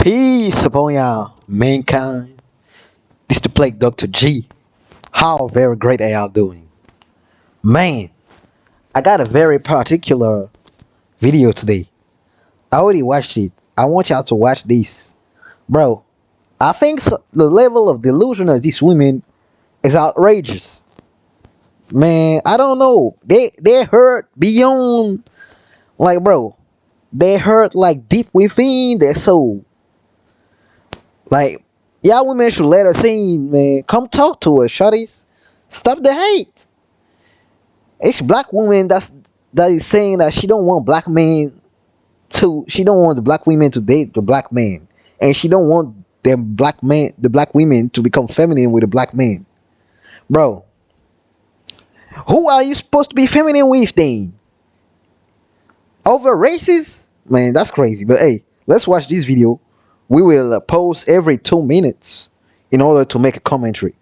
Peace upon y'all, mankind. This the Plague Dr. G. How very great are y'all doing? Man, I got a very particular video today. I already watched it. I want y'all to watch this. Bro, I think the level of delusion of these women is outrageous. Man, I don't know. They hurt beyond, like, bro, they hurt like deep within their soul. Like, y'all women should let us in, man. Come talk to us, shorties. Stop the hate. It's black woman that is saying that she don't want black men she don't want the black women to date the black man, and she don't want the black women to become feminine with the black man. Bro, who are you supposed to be feminine with then? Over races? Man, that's crazy. But hey, let's watch this video. We will pause every 2 minutes in order to make a commentary.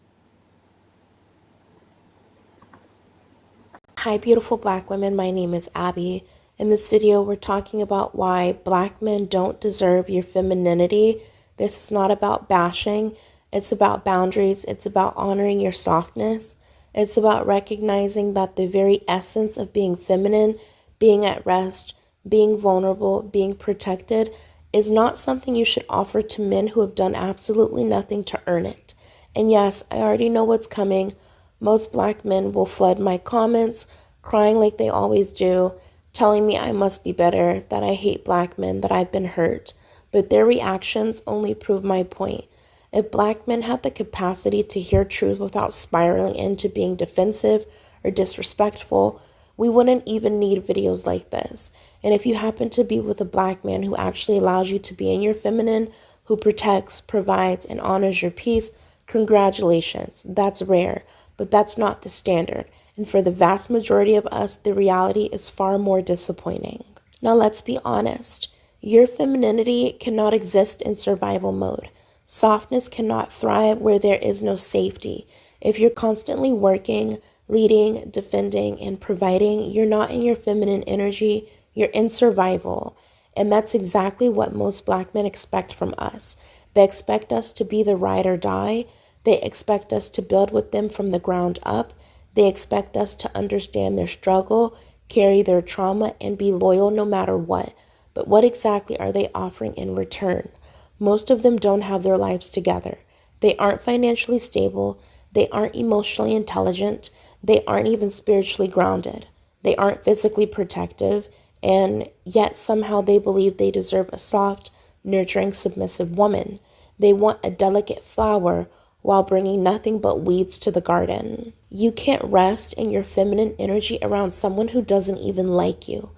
Hi beautiful black women, my name is Abby. In this video we're talking about why black men don't deserve your femininity. This is not about bashing, it's about boundaries, it's about honoring your softness. It's about recognizing that the very essence of being feminine, being at rest, being vulnerable, being protected is not something you should offer to men who have done absolutely nothing to earn it. And yes, I already know what's coming. Most black men will flood my comments, crying like they always do, telling me I must be better, that I hate black men, that I've been hurt. But their reactions only prove my point. If black men had the capacity to hear truth without spiraling into being defensive or disrespectful, we wouldn't even need videos like this. And if you happen to be with a black man who actually allows you to be in your feminine, who protects, provides, and honors your peace, congratulations. That's rare, but that's not the standard. And for the vast majority of us, the reality is far more disappointing. Now let's be honest. Your femininity cannot exist in survival mode. Softness cannot thrive where there is no safety. If you're constantly working, leading, defending, and providing, you're not in your feminine energy, you're in survival. And that's exactly what most black men expect from us. They expect us to be the ride or die. They expect us to build with them from the ground up. They expect us to understand their struggle, carry their trauma, and be loyal no matter what. But what exactly are they offering in return? Most of them don't have their lives together. They aren't financially stable. They aren't emotionally intelligent. They aren't even spiritually grounded. They aren't physically protective. And yet somehow they believe they deserve a soft, nurturing, submissive woman. They want a delicate flower while bringing nothing but weeds to the garden. You can't rest in your feminine energy around someone who doesn't even like you.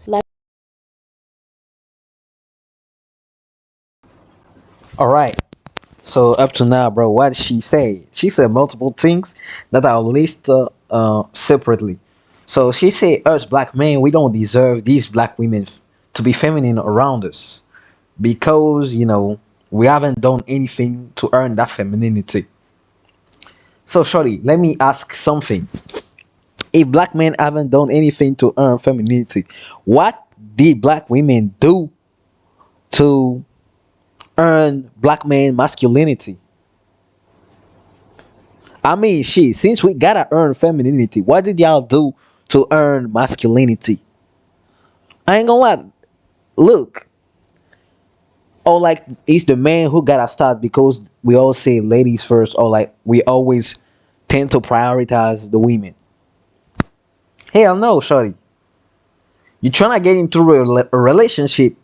All right. So up to now, bro, what did she say? She said multiple things that I'll list separately. So she said, us black men, we don't deserve these black women to be feminine around us because we haven't done anything to earn that femininity. So, shorty, let me ask something. If black men haven't done anything to earn femininity, what did black women do to earn black man masculinity? I mean, shit, since we gotta earn femininity, what did y'all do to earn masculinity? I ain't gonna lie. Look, or like it's the man who gotta start because we all say ladies first, or like we always tend to prioritize the women. Hell no, shorty. You trying to get into a relationship,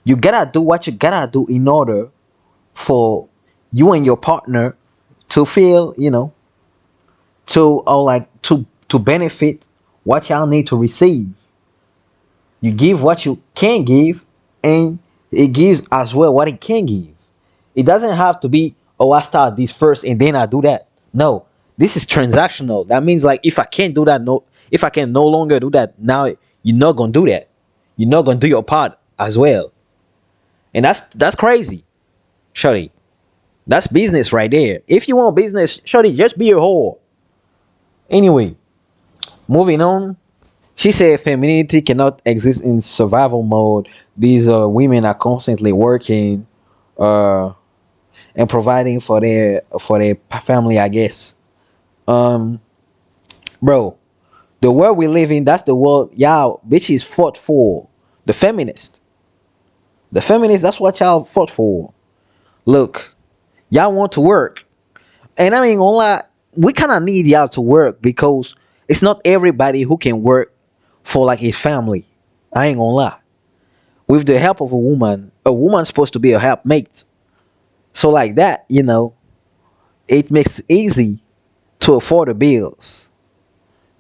you gotta do what you gotta do in order for you and your partner to feel, to or like to benefit what y'all need to receive. You give what you can give, and it gives as well what it can give. It doesn't have to be, oh, I start this first and then I do that. No, this is transactional. That means like if I can't do that, no, if I can no longer do that, now you're not gonna do that. You're not gonna do your part as well, and that's crazy, shorty. That's business right there. If you want business, shorty, just be a whore. Anyway, moving on. She said femininity cannot exist in survival mode. These women are constantly working, uh and providing for their family, I guess. um Bro, the world we live in, that's the world y'all bitches fought for. The feminist, that's what y'all fought for. Look, y'all want to work, and I mean gonna lie, we kind of need y'all to work because it's not everybody who can work for like his family. I ain't gonna lie. With the help of a woman's supposed to be a helpmate. So like that, it makes it easy to afford the bills.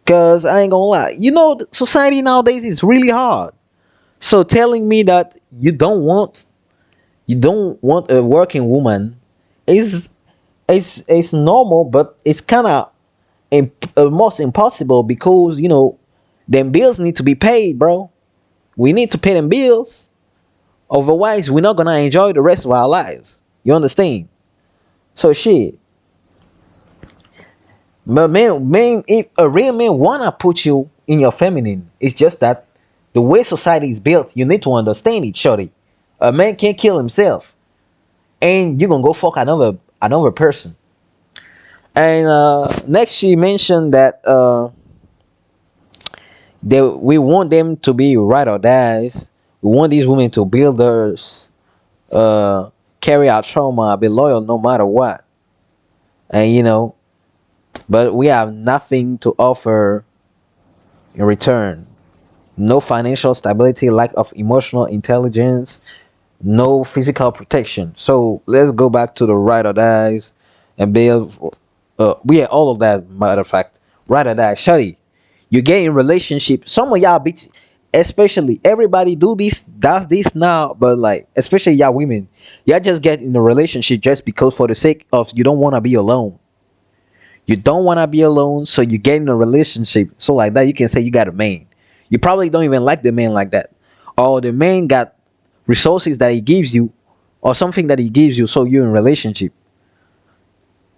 Cause I ain't gonna lie, the society nowadays is really hard. So telling me that you don't want a working woman is is normal, but it's kind of almost impossible because them bills need to be paid, bro. We need to pay them bills. Otherwise, we're not gonna enjoy the rest of our lives. You understand? So shit. But man, if a real man wanna put you in your feminine, it's just that the way society is built, you need to understand it, shorty. A man can't kill himself, and you gonna go fuck another person. And next, she mentioned that we want them to be ride or dies. We want these women to build us, carry out trauma, be loyal no matter what. And but we have nothing to offer in return. No financial stability, lack of emotional intelligence, no physical protection. So let's go back to the ride or dies and build. We had all of that. Matter of fact, ride or die. Shuddy, you get in relationship. Some of y'all bitch, especially everybody does this now, but like especially y'all women, y'all just get in a relationship just because for the sake of you don't want to be alone. You don't want to be alone, so you get in a relationship. So like that, you can say you got a man. You probably don't even like the man like that, or the man got resources that he gives you, or something that he gives you, so you're in relationship.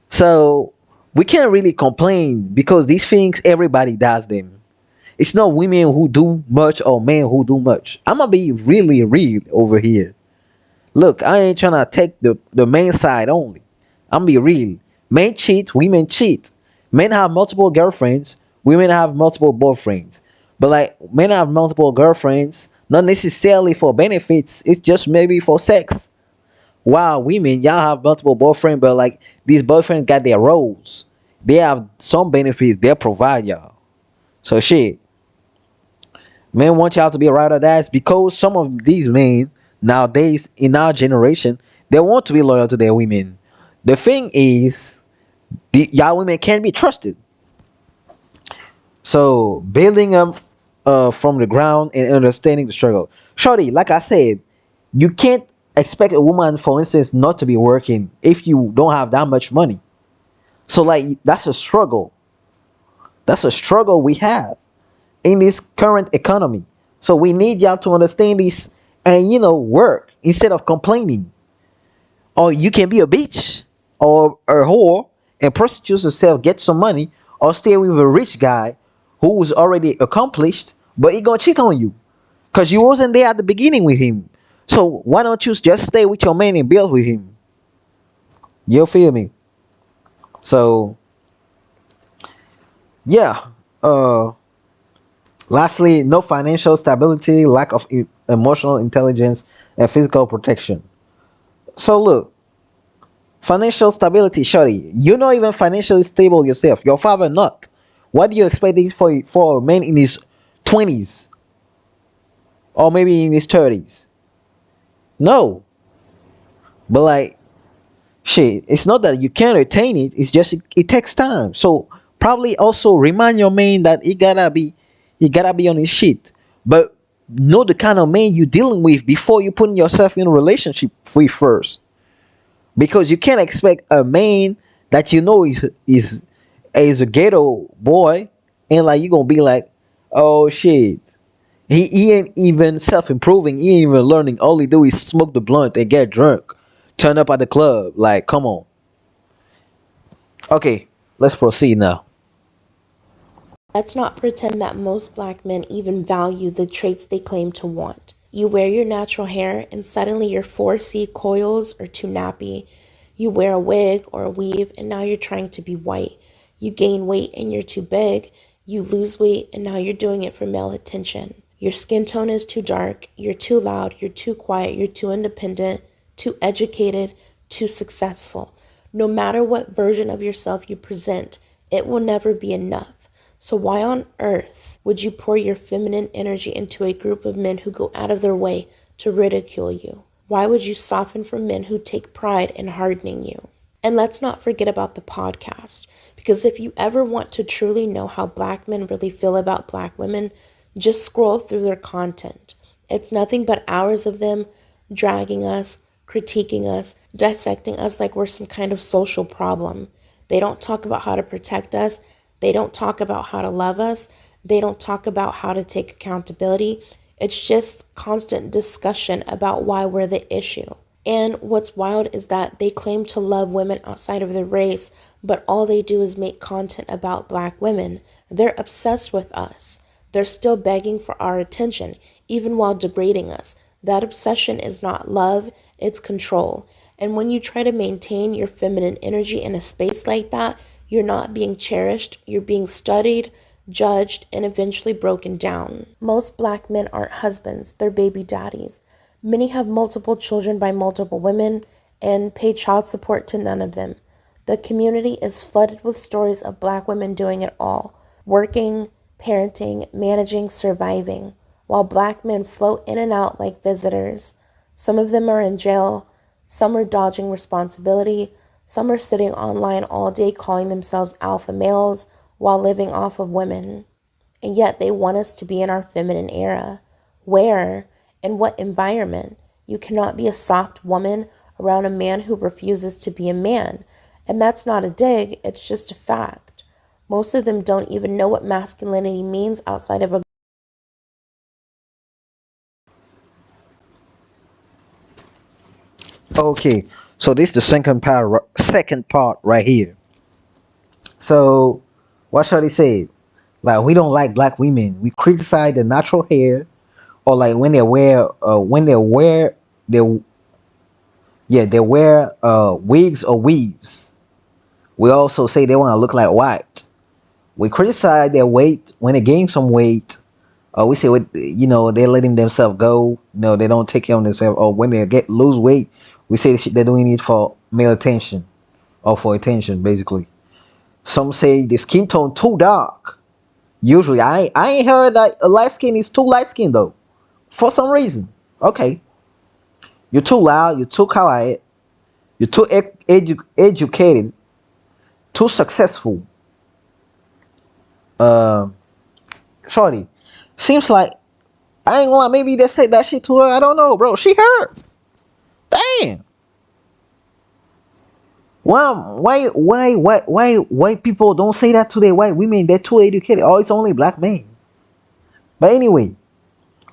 So we can't really complain because these things everybody does them. It's not women who do much or men who do much. I'm gonna be really real over here. Look, I ain't trying to take the main side only. I'm be real. Men cheat, women cheat. Men have multiple girlfriends, women have multiple boyfriends. But like men have multiple girlfriends, not necessarily for benefits, it's just maybe for sex. While women, y'all have multiple boyfriends, but like these boyfriends got their roles. They have some benefits they provide y'all. So shit. Men want y'all to be a ride or dies because some of these men nowadays in our generation they want to be loyal to their women. The thing is, y'all women can't be trusted. So building them from the ground and understanding the struggle. Shorty, like I said, you can't expect a woman, for instance, not to be working if you don't have that much money. So like that's a struggle. That's a struggle we have in this current economy. So we need y'all to understand this and work instead of complaining. Or you can be a bitch or a whore and prostitute yourself, get some money, or stay with a rich guy who's already accomplished, but he gonna cheat on you because you wasn't there at the beginning with him. So why don't you just stay with your man and build with him? You feel me? So yeah. Lastly, no financial stability, lack of emotional intelligence, and physical protection. So look, financial stability, shorty. You're not even financially stable yourself. Your father not. What do you expect this for a man in his 20s or maybe in his 30s? No. But like, shit, it's not that you can't attain it. It's just it takes time. So probably also remind your man that he gotta be on his shit. But know the kind of man you're dealing with before you putting yourself in a relationship with first. Because you can't expect a man that is a ghetto boy and like you gonna be like, oh shit. He ain't even self improving, he ain't even learning. All he do is smoke the blunt and get drunk. Turn up at the club. Like, come on. Okay, let's proceed now. Let's not pretend that most black men even value the traits they claim to want. You wear your natural hair and suddenly your 4C coils are too nappy. You wear a wig or a weave and now you're trying to be white. You gain weight and you're too big. You lose weight and now you're doing it for male attention. Your skin tone is too dark. You're too loud. You're too quiet. You're too independent, too educated, too successful. No matter what version of yourself you present, it will never be enough. So why on earth would you pour your feminine energy into a group of men who go out of their way to ridicule you? Why would you soften for men who take pride in hardening you? And let's not forget about the podcast, because if you ever want to truly know how Black men really feel about Black women, just scroll through their content. It's nothing but hours of them dragging us, critiquing us, dissecting us like we're some kind of social problem. They don't talk about how to protect us. They don't talk about how to love us. They don't talk about how to take accountability. It's just constant discussion about why we're the issue. And what's wild is that they claim to love women outside of their race, but all they do is make content about Black women. They're obsessed with us. They're still begging for our attention, even while degrading us. That obsession is not love, it's control. And when you try to maintain your feminine energy in a space like that, you're not being cherished, you're being studied, judged, and eventually broken down. Most Black men aren't husbands, they're baby daddies. Many have multiple children by multiple women and pay child support to none of them. The community is flooded with stories of Black women doing it all, working, parenting, managing, surviving, while Black men float in and out like visitors. Some of them are in jail, some are dodging responsibility, some are sitting online all day calling themselves alpha males while living off of women. And yet they want us to be in our feminine era. Where? In what environment? You cannot be a soft woman around a man who refuses to be a man. And that's not a dig, it's just a fact. Most of them don't even know what masculinity means outside of a Okay, so this is the second part right here. So what shall they say? Like we don't like Black women. We criticize the natural hair, or like when they wear they they wear wigs or weaves. We also say they want to look like white. We criticize their weight when they gain some weight. We say they're letting themselves go. No, they don't take care of themselves. Or when they get lose weight, we say they're doing it for male attention or for attention, basically. Some say the skin tone too dark. Usually, I ain't heard that a light skin is too light skin though. For some reason, okay, you're too loud, you're too quiet, you're too educated, too successful. Um, Shorty, seems like I ain't gonna lie, maybe they said that shit to her. I don't know, bro. She hurt. Damn. Why people don't say that to their white women? They're too educated. Oh, it's only Black men. But anyway,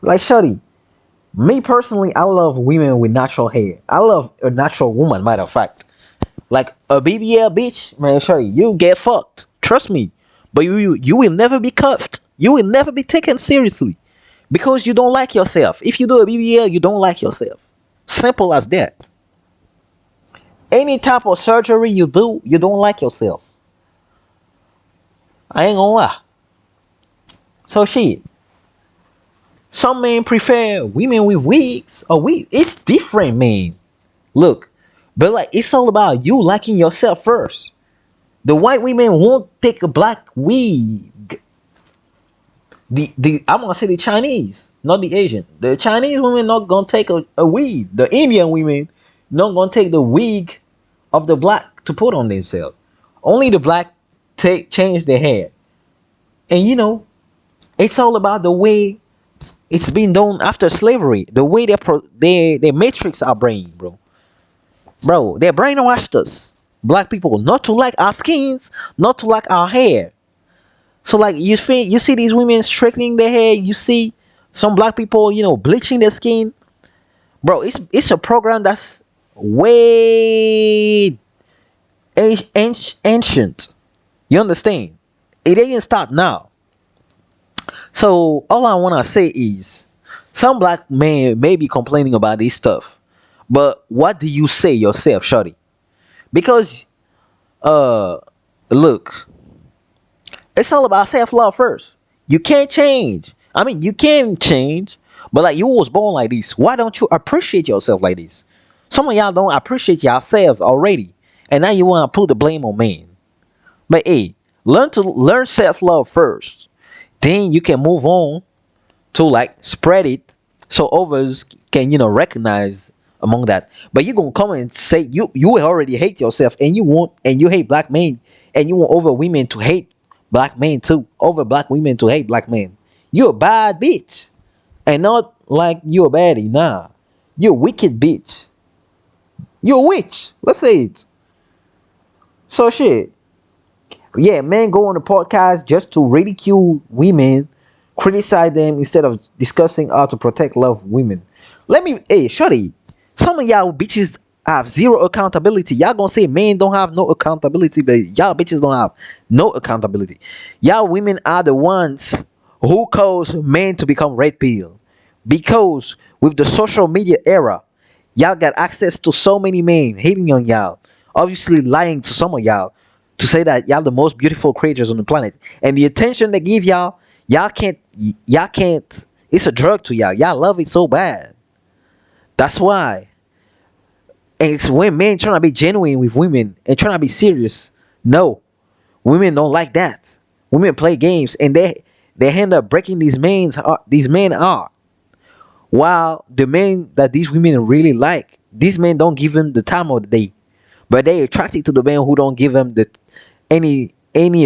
like Shorty, me personally, I love women with natural hair. I love a natural woman, matter of fact. Like a BBL bitch, man, Shorty, you get fucked. Trust me. But you will never be cuffed. You will never be taken seriously. Because you don't like yourself. If you do a BBL, you don't like yourself. Simple as that. Any type of surgery you do, you don't like yourself. I ain't gonna lie. So shit. Some men prefer women with wigs or weave. It's different, man. Look, but like it's all about you liking yourself first. The white women won't take a Black wig. The I'm gonna say the Chinese, not the Asian. The Chinese women not gonna take a wig. The Indian women not gonna take the wig of the Black to put on themselves. Only the Black take change their hair. And it's all about the way it's been done after slavery. The way they matrix our brain, bro. Bro, they brainwashed us, Black people, not to like our skins, not to like our hair. So like you see these women straightening their hair, you see some Black people, bleaching their skin. Bro, it's a program that's way ancient. You understand? It didn't start now. So all I wanna say is Some black men may be complaining about this stuff, but what do you say yourself, shorty? Because uh, look, it's all about self love first. You can't change. I mean, you can change, but like you was born like this. Why don't you appreciate yourself like this? Some of y'all don't appreciate yourselves already, and now you want to put the blame on men. But hey, learn self love first. Then you can move on to like spread it so others can recognize among that. But you gonna come and say you already hate yourself and you hate black men and you want other women to hate black men too, over black women to hate black men. You a bad bitch. And not like you a baddie, nah. You a wicked bitch. You a witch. Let's say it. So shit. Yeah, men go on the podcast just to ridicule women, criticize them instead of discussing how to protect love women. Hey, shorty, some of y'all bitches have zero accountability. Y'all gonna say men don't have no accountability, but y'all bitches don't have no accountability. Y'all women are the ones who cause men to become red pill. Because with the social media era, y'all got access to so many men hating on y'all, obviously lying to some of y'all to say that y'all the most beautiful creatures on the planet, and the attention they give y'all, y'all can't. It's a drug to y'all. Y'all love it so bad. That's why. And it's when men trying to be genuine with women and trying to be serious. No, women don't like that. Women play games and they end up breaking these men are. While the men that these women really like, these men don't give them the time of the day, but they attracted to the men who don't give them the any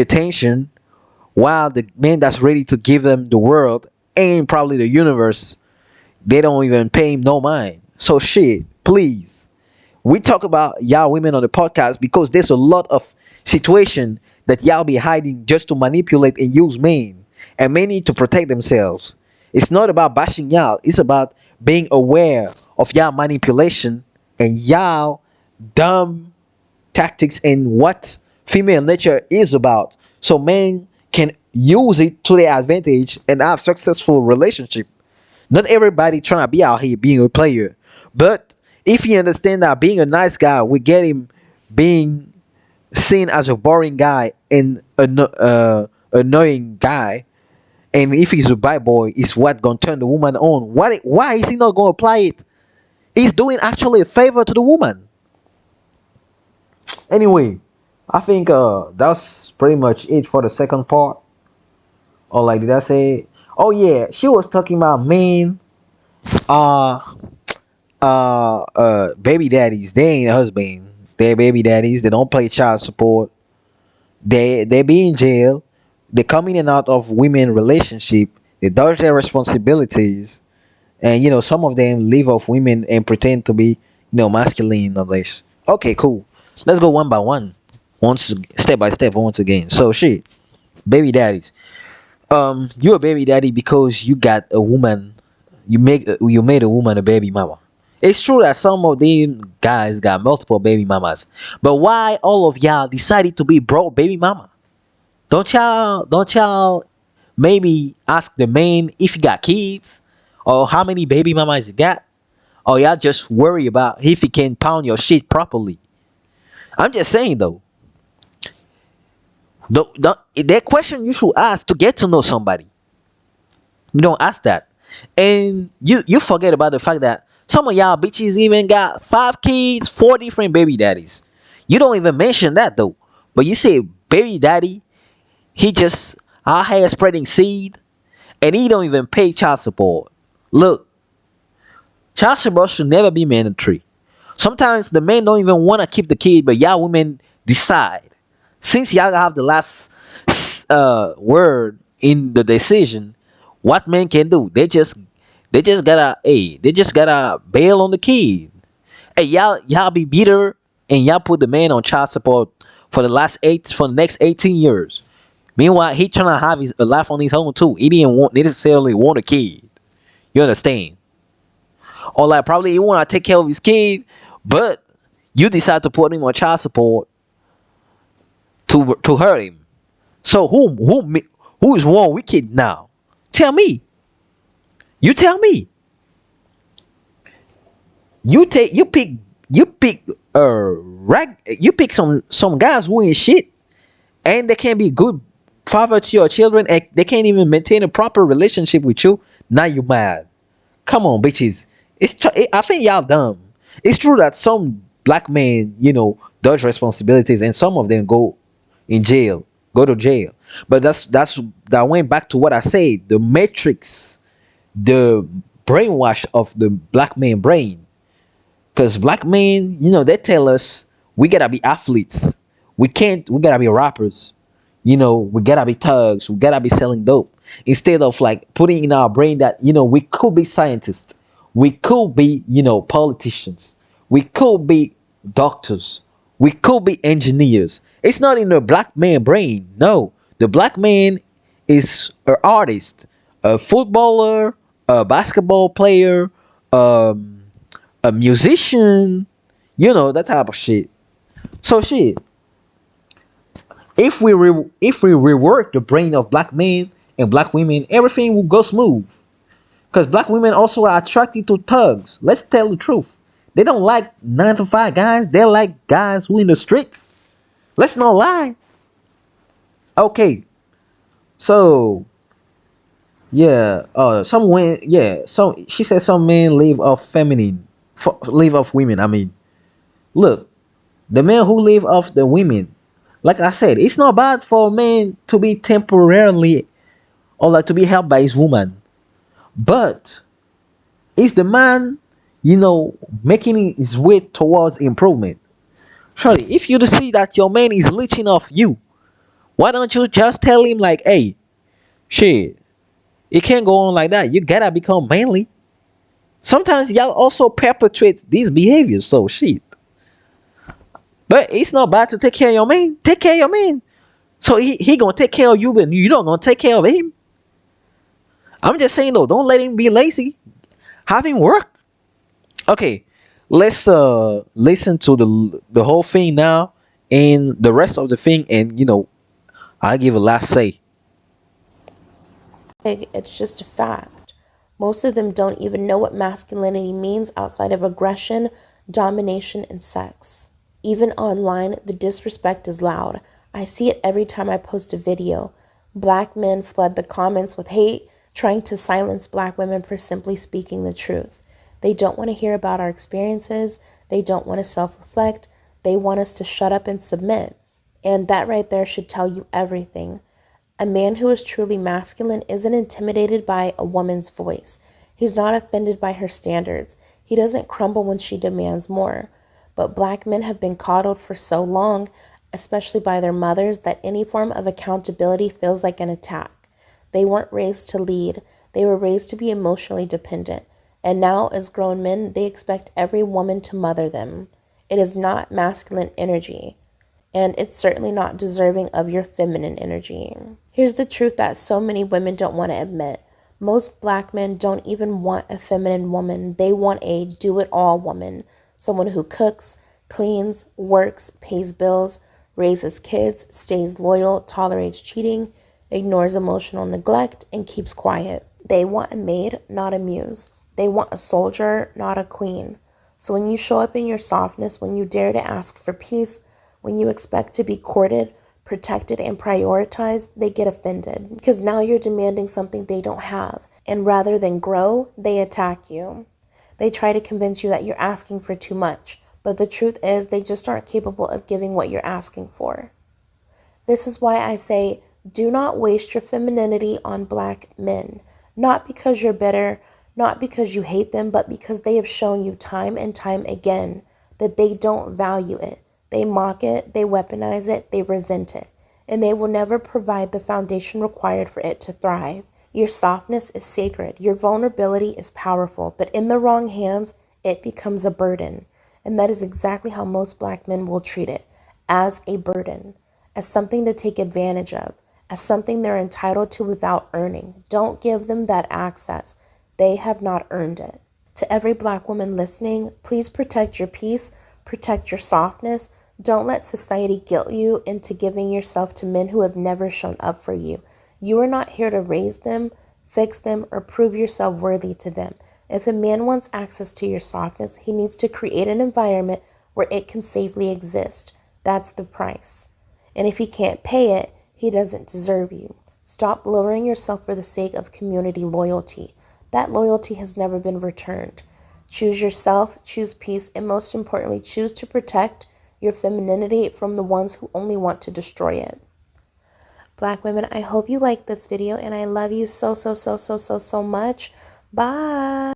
attention. While the man that's ready to give them the world and probably the universe, they don't even pay him no mind. So shit, please. We talk about y'all women on the podcast because there's a lot of situation that y'all be hiding just to manipulate and use men, and men need to protect themselves. It's not about bashing y'all. It's about being aware of y'all manipulation and y'all dumb tactics and what female nature is about, so men can use it to their advantage and have successful relationship. Not everybody trying to be out here being a player, but if you understand that being a nice guy will get him being seen as a boring guy and annoying guy, and if he's a bad boy, is what gonna turn the woman on. Why is he not gonna apply it? He's doing actually a favor to the woman. Anyway, I think that's pretty much it for the second part. Or like did I say? Oh yeah, she was talking about men, uh, baby daddies. They ain't husband. They're baby daddies. They don't pay child support. They be in jail. They come in and out of women relationship. They dodge their responsibilities, and some of them live off women and pretend to be masculine or this. Okay, cool. Let's go one by one, once step by step once again. So shit, baby daddies. You're a baby daddy because you got a woman. You made a woman a baby mama. It's true that some of them guys got multiple baby mamas, but why all of y'all decided to be broke baby mama? Don't y'all maybe ask the man if he got kids or how many baby mamas he got, or y'all just worry about if he can pound your shit properly? I'm just saying though. That question you should ask to get to know somebody. You don't ask that, and you forget about the fact that some of y'all bitches even got 5 kids, 4 different baby daddies. You don't even mention that though, but you say baby daddy, he just out here spreading seed, and he don't even pay child support. Look, child support should never be mandatory. Sometimes the men don't even want to keep the kid, but y'all women decide. Since y'all have the last word in the decision, what men can do? They just gotta bail on the kid. Hey, y'all be bitter and y'all put the man on child support for the next 18 years. Meanwhile, he trying to have a life on his own too. He didn't necessarily want a kid. You understand? Or like probably he want to take care of his kid, but you decide to put him on child support to hurt him. So who is more wicked now? Tell me. You tell me. You pick some guys who ain't shit, and they can't be good father to your children, and they can't even maintain a proper relationship with you. Now you mad. Come on, bitches. I think y'all dumb. It's true that some black men, dodge responsibilities, and some of them go to jail. But that went back to what I said. The matrix, the brainwash of the black man brain. Because black men, they tell us we gotta be athletes. We gotta be rappers. We gotta be thugs. We gotta be selling dope. Instead of like putting in our brain that, we could be scientists. We could be, politicians. We could be doctors. We could be engineers. It's not in the black man brain. No. The black man is an artist, a footballer, a basketball player, um, a musician, that type of shit. So shit. If we rework the brain of black men and black women, everything will go smooth. Because black women also are attracted to thugs. Let's tell the truth. They don't like 9 to 5 guys. They like guys who in the streets. Let's not lie. Okay. So yeah, some she said some men live off live off women. I mean, look, the men who live off the women, like I said, it's not bad for a man to be temporarily or like to be helped by his woman, but is the man, making his way towards improvement? Surely, if you see that your man is leeching off you, why don't you just tell him like, hey, shit, it can't go on like that. You gotta become manly. Sometimes y'all also perpetuate these behaviors, so shit. But it's not bad to take care of your man. Take care of your man. So he gonna take care of you, but you don't gonna take care of him. I'm just saying though, don't let him be lazy. Have him work. Okay, let's listen to the whole thing now and the rest of the thing, and I'll give a last say. It's just a fact. Most of them don't even know what masculinity means outside of aggression, domination, and sex. Even online, the disrespect is loud. I see it every time I post a video. Black men flood the comments with hate, trying to silence black women for simply speaking the truth. They don't want to hear about our experiences. They don't want to self-reflect. They want us to shut up and submit. And that right there should tell you everything. A man who is truly masculine isn't intimidated by a woman's voice. He's not offended by her standards. He doesn't crumble when she demands more. But black men have been coddled for so long, especially by their mothers, that any form of accountability feels like an attack. They weren't raised to lead. They were raised to be emotionally dependent. And now, as grown men, they expect every woman to mother them. It is not masculine energy. And it's certainly not deserving of your feminine energy. Here's the truth that so many women don't want to admit. Most black men don't even want a feminine woman. They want a do-it-all woman. Someone who cooks, cleans, works, pays bills, raises kids, stays loyal, tolerates cheating, ignores emotional neglect, and keeps quiet. They want a maid, not a muse. They want a soldier, not a queen. So when you show up in your softness, when you dare to ask for peace, when you expect to be courted, protected, and prioritized, they get offended because now you're demanding something they don't have. And rather than grow, they attack you. They try to convince you that you're asking for too much, but the truth is they just aren't capable of giving what you're asking for. This is why I say, do not waste your femininity on black men. Not because you're bitter, not because you hate them, but because they have shown you time and time again that they don't value it. They mock it, they weaponize it, they resent it, and they will never provide the foundation required for it to thrive. Your softness is sacred, your vulnerability is powerful, but in the wrong hands, it becomes a burden. And that is exactly how most black men will treat it, as a burden, as something to take advantage of, as something they're entitled to without earning. Don't give them that access. They have not earned it. To every black woman listening, please protect your peace, protect your softness. Don't let society guilt you into giving yourself to men who have never shown up for you. You are not here to raise them, fix them, or prove yourself worthy to them. If a man wants access to your softness, he needs to create an environment where it can safely exist. That's the price. And if he can't pay it, he doesn't deserve you. Stop lowering yourself for the sake of community loyalty. That loyalty has never been returned. Choose yourself, choose peace, and most importantly, choose to protect your femininity from the ones who only want to destroy it. Black women, I hope you liked this video, and I love you so, so, so, so, so, so much. Bye.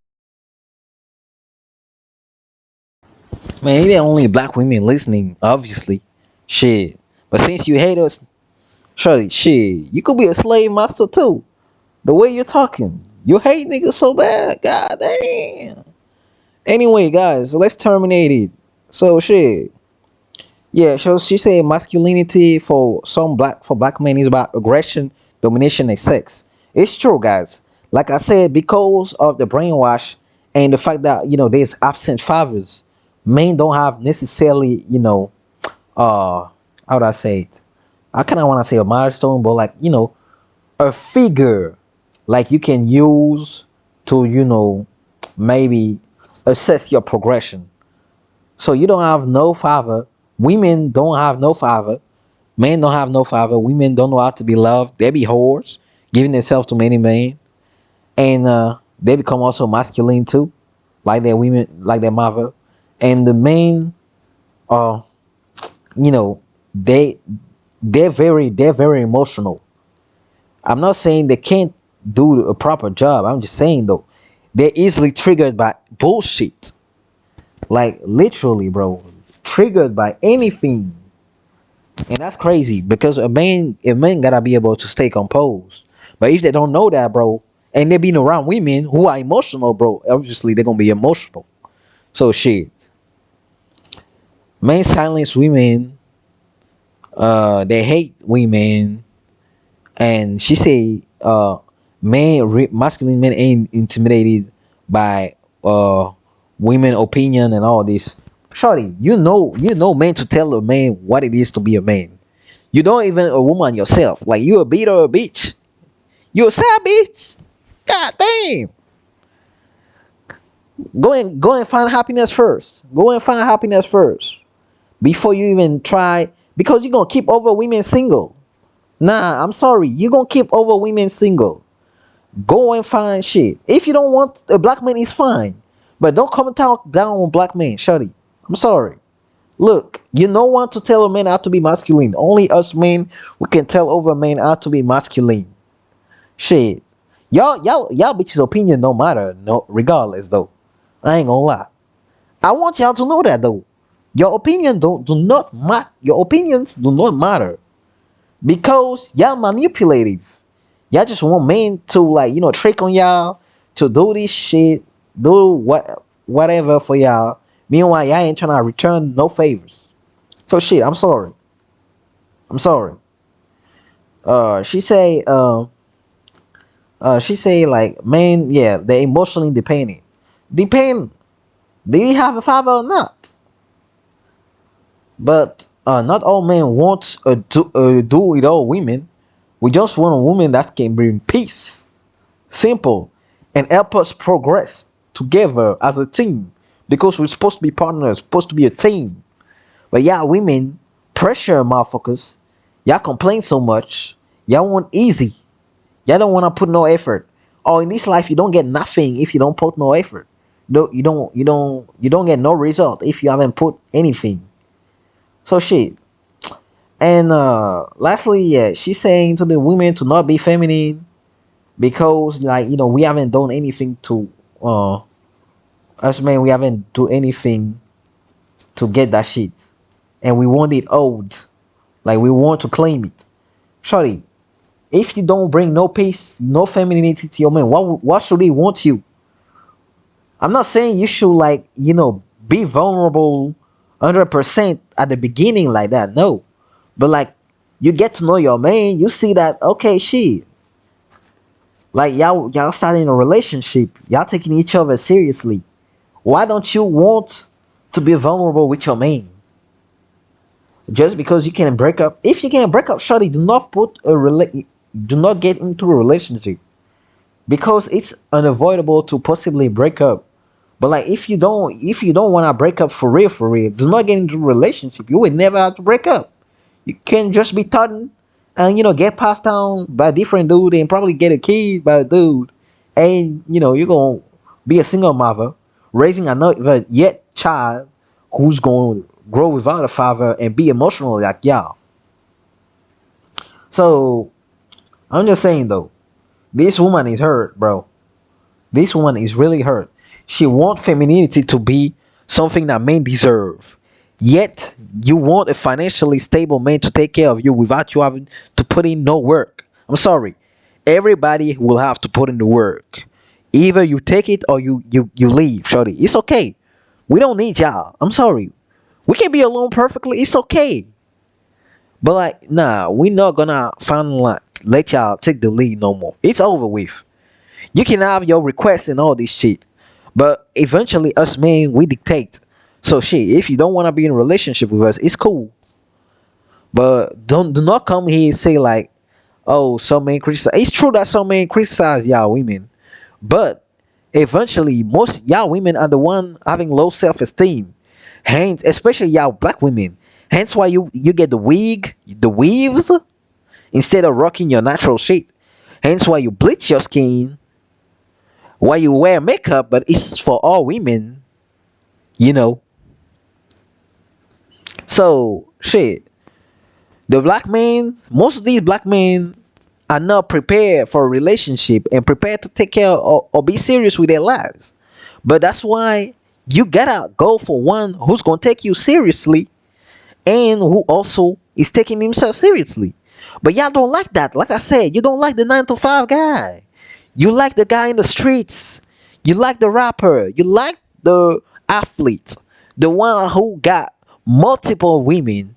Man, it ain't only black women listening, obviously. Shit. But since you hate us, Shorty, shit, you could be a slave master too. The way you're talking. You hate niggas so bad. God damn. Anyway, guys, let's terminate it. So shit. Yeah, so she said masculinity for black men is about aggression, domination, and sex. It's true, guys. Like I said, because of the brainwash and the fact that there's absent fathers, men don't have necessarily how do I say it? I kind of want to say a milestone, but like a figure like you can use to maybe assess your progression. So you don't have no father. Women don't have no father. Men don't have no father. Women don't know how to be loved. They be whores, giving themselves to many men, and they become also masculine too, like their women, like their mother. And the men, uh, you know, they they're very emotional. I'm not saying they can't do a proper job. I'm just saying though, they're easily triggered by bullshit. Like literally, bro, triggered by anything. And that's crazy because a man gotta be able to stay composed. But if they don't know that, bro, and they been around women who are emotional, bro, obviously they're gonna be emotional. So shit. Men silence women, they hate women, and she say masculine men ain't intimidated by women opinion and all this. Shorty, you know men to tell a man what it is to be a man. You don't even a woman yourself. Like you a beat or a bitch. You a sad bitch. God damn. Go and find happiness first. Go and find happiness first. Before you even try, because you're gonna keep over women single. Nah, I'm sorry. You're gonna keep over women single. Go and find shit. If you don't want a black man, it's fine. But don't come and talk down on black men, Shuddy. I'm sorry. Look, you don't want to tell a man how to be masculine. Only us men we can tell over men how to be masculine. Shit. Y'all bitches opinion don't matter, no regardless though. I ain't gonna lie. I want y'all to know that though. Your opinion do not matter. Your opinions do not matter. Because y'all manipulative. Y'all just want men to like, trick on y'all, to do this shit, do whatever for y'all. Meanwhile, y'all ain't trying to return no favors. So shit, I'm sorry. I'm sorry. She say like, man, yeah, they're emotionally dependent. Depend, did he have a father or not? But not all men want do it all women. We just want a woman that can bring peace, simple, and help us progress together as a team. Because we're supposed to be partners, supposed to be a team. But yeah, women pressure motherfuckers. Y'all complain so much. Y'all want easy. Y'all don't want to put no effort. Or in this life, you don't get nothing if you don't put no effort. No, you don't get no result if you haven't put anything. So shit. And lastly, yeah, she's saying to the women to not be feminine because like we haven't done anything to us men, we haven't do anything to get that shit, and we want it old, like we want to claim it. Sorry, if you don't bring no peace, no femininity to your man, what should he want you? I'm not saying you should like be vulnerable 100% at the beginning like that, no. But like you get to know your man, you see that okay, shit, like y'all starting a relationship, y'all taking each other seriously. Why don't you want to be vulnerable with your man? Just because you can break up, if you can break up, shorty, do not get into a relationship. because it's unavoidable to possibly break up. But like if you don't want to break up for real, do not get into a relationship. You would never have to break up. You can just be threatened and get passed down by a different dude and probably get a kid by a dude, and you're gonna be a single mother raising another yet child who's gonna grow without a father and be emotional like y'all. So I'm just saying though, this woman is hurt, bro. This woman is really hurt. She wants femininity to be something that men deserve. Yet you want a financially stable man to take care of you without you having to put in no work. I'm sorry. Everybody will have to put in the work. Either you take it or you leave, shorty. It's okay. We don't need y'all. I'm sorry. We can be alone perfectly. It's okay. But like, nah, we not gonna finally like, let y'all take the lead no more. It's over with. You can have your requests and all this shit, but eventually us men we dictate. So shit, if you don't want to be in a relationship with us, it's cool. But do not come here and say like, oh, some men criticize. It's true that some men criticize y'all women, but eventually most y'all women are the one having low self-esteem. Hence, especially y'all black women. Hence why you get the weaves instead of rocking your natural shit. Hence why you bleach your skin, why you wear makeup, but it's for all women, you know. So shit, the black men, most of these black men are not prepared for a relationship and prepared to take care or be serious with their lives. But that's why you gotta go for one who's gonna take you seriously and who also is taking himself seriously. But y'all don't like that. Like I said, you don't like the 9 to 5 guy. You like the guy in the streets. You like the rapper. You like the athlete. The one who got multiple women,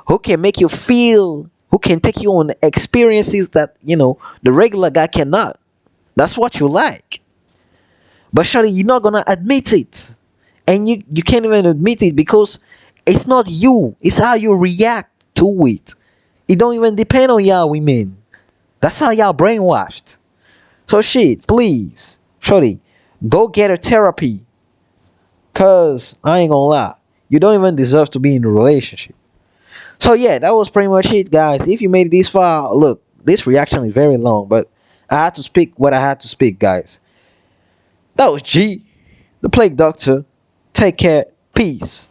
who can make you feel, who can take you on experiences that, the regular guy cannot. That's what you like. But surely you're not gonna admit it. And you can't even admit it because it's not you. It's how you react to it. It don't even depend on y'all women. That's how y'all brainwashed. So shit, please, shorty, go get a therapy. Cause I ain't gonna lie, you don't even deserve to be in a relationship. So yeah, that was pretty much it, guys. If you made it this far, look, this reaction is very long, but I had to speak what I had to speak, guys. That was G, the Plague Doctor. Take care. Peace.